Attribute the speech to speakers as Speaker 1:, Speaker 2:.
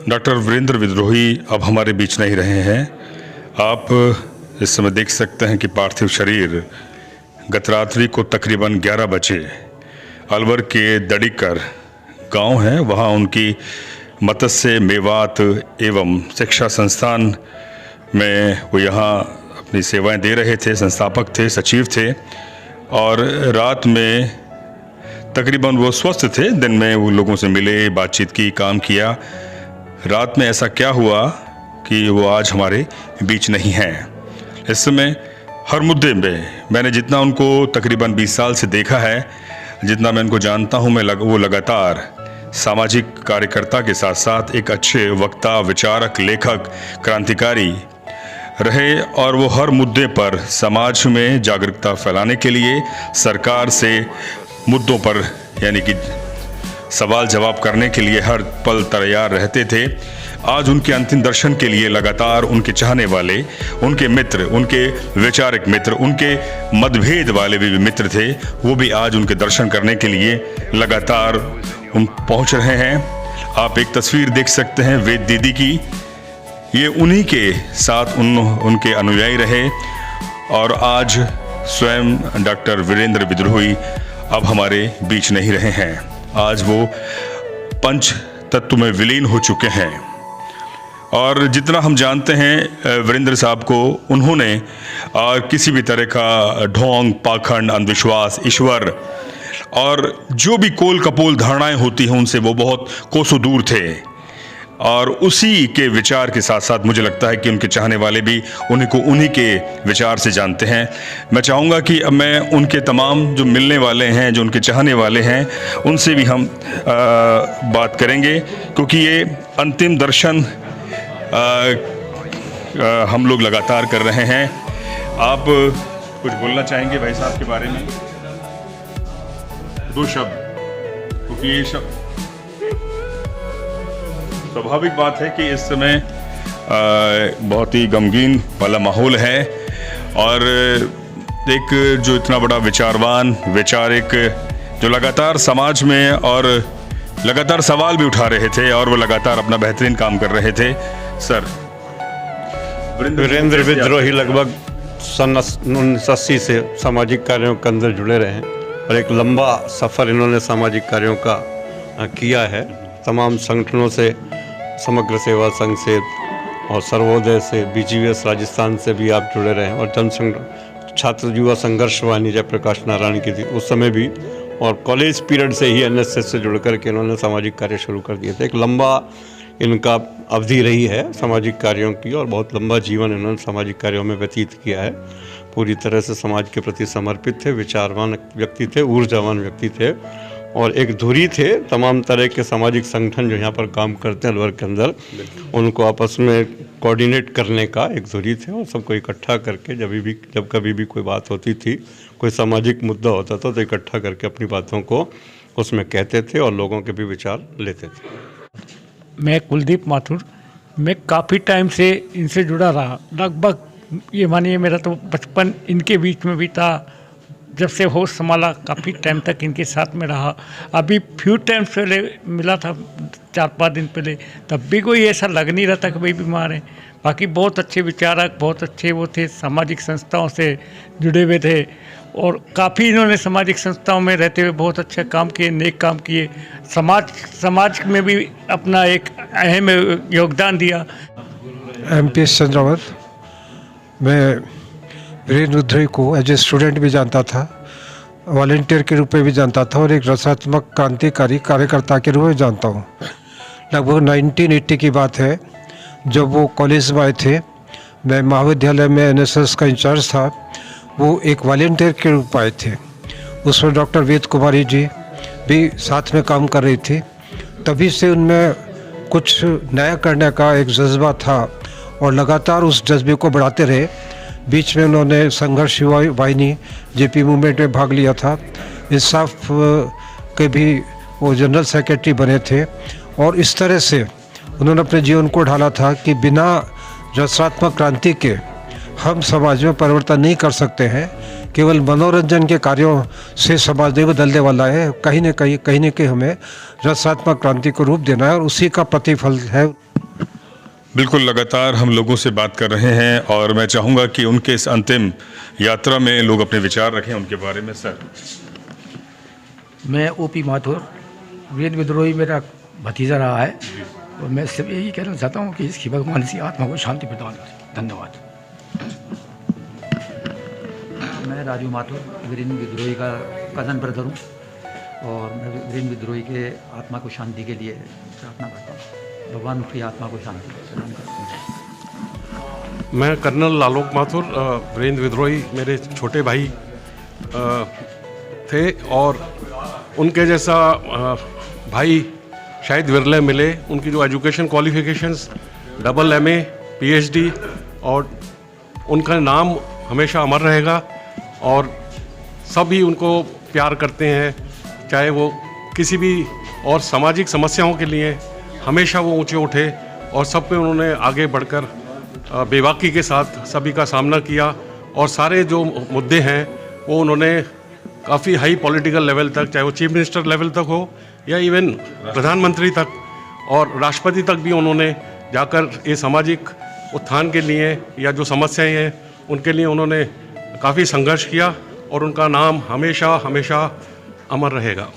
Speaker 1: Doctor Virendra विद्रोही अब हमारे बीच नहीं रहे हैं। आप इस समय देख सकते हैं कि पार्थिव शरीर गत रात्रि को तकरीबन 11 बजे अलवर के दड़ीकर गांव है, वहां उनकी मत्स्य मेवात एवं शिक्षा संस्थान में वो यहाँ अपनी सेवाएं दे रहे थे, संस्थापक थे, सचिव थे। और रात में तकरीबन वो स्वस्थ थे, दिन में वो लोगों से मिले, बातचीत की, काम किया। रात में ऐसा क्या हुआ कि वो आज हमारे बीच नहीं हैं। इस समय हर मुद्दे में मैंने जितना उनको तकरीबन 20 साल से देखा है, जितना मैं उनको जानता हूँ, वो लगातार सामाजिक कार्यकर्ता के साथ साथ एक अच्छे वक्ता, विचारक, लेखक, क्रांतिकारी रहे। और वो हर मुद्दे पर समाज में जागरूकता फैलाने के लिए सरकार से मुद्दों पर यानी कि सवाल जवाब करने के लिए हर पल तैयार रहते थे। आज उनके अंतिम दर्शन के लिए लगातार उनके चाहने वाले, उनके मित्र, उनके वैचारिक मित्र, उनके मतभेद वाले भी मित्र थे, वो भी आज उनके दर्शन करने के लिए लगातार पहुंच रहे हैं। आप एक तस्वीर देख सकते हैं वेद दीदी की, ये उन्हीं के साथ उनके अनुयायी रहे। और आज स्वयं डॉक्टर वीरेंद्र विद्रोही अब हमारे बीच नहीं रहे हैं। आज वो पंच तत्व में विलीन हो चुके हैं। और जितना हम जानते हैं वीरेंद्र साहब को, उन्होंने किसी भी तरह का ढोंग, पाखंड, अंधविश्वास, ईश्वर और जो भी कोल कपोल धारणाएं होती हैं उनसे वो बहुत कोसों दूर थे। और उसी के विचार के साथ साथ मुझे लगता है कि उनके चाहने वाले भी उन्हीं के विचार से जानते हैं। मैं चाहूँगा कि अब मैं उनके तमाम जो मिलने वाले हैं, जो उनके चाहने वाले हैं, उनसे भी हम बात करेंगे, क्योंकि ये अंतिम दर्शन हम लोग लगातार कर रहे हैं। आप कुछ बोलना चाहेंगे भाई साहब के बारे में? 2 शब्द, क्योंकि ये शब्द स्वाभाविक बात है कि इस समय बहुत ही गमगीन वाला माहौल है। और एक जो इतना बड़ा विचारवान, वैचारिक, जो लगातार समाज में और लगातार सवाल भी उठा रहे थे और वो लगातार अपना बेहतरीन काम कर रहे थे। सर,
Speaker 2: वीरेंद्र विद्रोही लगभग सन 1980 से सामाजिक कार्यों के अंदर जुड़े रहे हैं और एक लंबा सफ़र इन्होंने सामाजिक कार्यों का किया है। तमाम संगठनों से, समग्र सेवा संघ से और सर्वोदय से, BGVS राजस्थान से भी आप जुड़े रहे हैं। और छात्र युवा संघर्ष वाहिनी जयप्रकाश नारायण की थी उस समय भी, और कॉलेज पीरियड से ही NSS से जुड़ करके इन्होंने सामाजिक कार्य शुरू कर दिए थे। एक लंबा इनका अवधि रही है सामाजिक कार्यों की और बहुत लंबा जीवन इन्होंने सामाजिक कार्यों में व्यतीत किया है। पूरी तरह से समाज के प्रति समर्पित थे, विचारवान व्यक्ति थे, ऊर्जावान व्यक्ति थे और एक धुरी थे। तमाम तरह के सामाजिक संगठन जो यहाँ पर काम करते हैं अलवर के अंदर, उनको आपस में कोऑर्डिनेट करने का एक धुरी थे और सबको इकट्ठा करके जब कभी भी कोई बात होती थी, कोई सामाजिक मुद्दा होता था तो इकट्ठा करके अपनी बातों को उसमें कहते थे और लोगों के भी विचार लेते थे।
Speaker 3: मैं कुलदीप माथुर, मैं काफ़ी टाइम से इनसे जुड़ा रहा। लगभग ये मानिए मेरा तो बचपन इनके बीच में भी था। जब से होश संभाला काफ़ी टाइम तक इनके साथ में रहा। अभी फ्यू टाइम पहले मिला था, 4-5 दिन पहले, तब भी कोई ऐसा लग नहीं रहा था कि भाई बीमार है। बाकी बहुत अच्छे विचारक, बहुत अच्छे वो थे, सामाजिक संस्थाओं से जुड़े हुए थे और काफ़ी इन्होंने सामाजिक संस्थाओं में रहते हुए बहुत अच्छा काम किए, नेक काम किए, समाज में भी अपना एक अहम योगदान दिया।
Speaker 4: MP चंद्रावत, मैं वीरेंद्र विद्रोही को एज ए स्टूडेंट भी जानता था, वॉलंटियर के रूप में भी जानता था और एक रचनात्मक क्रांतिकारी कार्यकर्ता के रूप में जानता हूँ। लगभग 1980 की बात है जब वो कॉलेज में आए थे। मैं महाविद्यालय में NSS का इंचार्ज था, वो एक वॉलंटियर के रूप में आए थे। उसमें डॉक्टर वेद कुमारी जी भी साथ में काम कर रही थी। तभी से उनमें कुछ नया करने का एक जज्बा था और लगातार उस जज्बे को बढ़ाते रहे। बीच में उन्होंने संघर्ष युवा वाहिनी JP मूवमेंट में भाग लिया था। इंसाफ के भी वो जनरल सेक्रेटरी बने थे और इस तरह से उन्होंने अपने जीवन को ढाला था कि बिना रचनात्मक क्रांति के हम समाज में परिवर्तन नहीं कर सकते हैं। केवल मनोरंजन के कार्यों से समाज नहीं बदलने वाला है, कहीं न कहीं हमें रचनात्मक क्रांति को रूप देना है और उसी का प्रतिफल है
Speaker 1: बिल्कुल, लगातार हम लोगों से बात कर रहे हैं और मैं चाहूँगा कि उनके इस अंतिम यात्रा में लोग अपने विचार रखें उनके बारे में। सर,
Speaker 5: मैं ओपी माथुर, वीर विद्रोही मेरा भतीजा रहा है और मैं सिर्फ यही कहना चाहता हूँ कि इसकी भगवान सी आत्मा को शांति प्रदान करें। धन्यवाद।
Speaker 6: मैं राजू माथुर, वीरेंद्र विद्रोही का कज़न ब्रदर हूँ और मैं वीरेंद्र विद्रोही के आत्मा को शांति के लिए प्रार्थना करता हूँ। भगवान उसकी आत्मा को शांति प्रदान करते हैं।
Speaker 7: मैं कर्नल लालोक माथुर, वीरेंद्र विद्रोही मेरे छोटे भाई थे और उनके जैसा भाई शायद विरले मिले। उनकी जो education qualifications double MA PhD और उनका नाम हमेशा अमर रहेगा और सभी उनको प्यार करते हैं, चाहे वो किसी भी और सामाजिक समस्याओं के लिए हमेशा वो ऊंचे उठे और सब पे उन्होंने आगे बढ़कर बेबाकी के साथ सभी का सामना किया और सारे जो मुद्दे हैं वो उन्होंने काफ़ी हाई पॉलिटिकल लेवल तक, चाहे वो चीफ मिनिस्टर लेवल तक हो या इवन प्रधानमंत्री तक और राष्ट्रपति तक भी उन्होंने जाकर ये सामाजिक उत्थान के लिए या जो समस्याएं हैं उनके लिए उन्होंने काफ़ी संघर्ष किया और उनका नाम हमेशा हमेशा अमर रहेगा।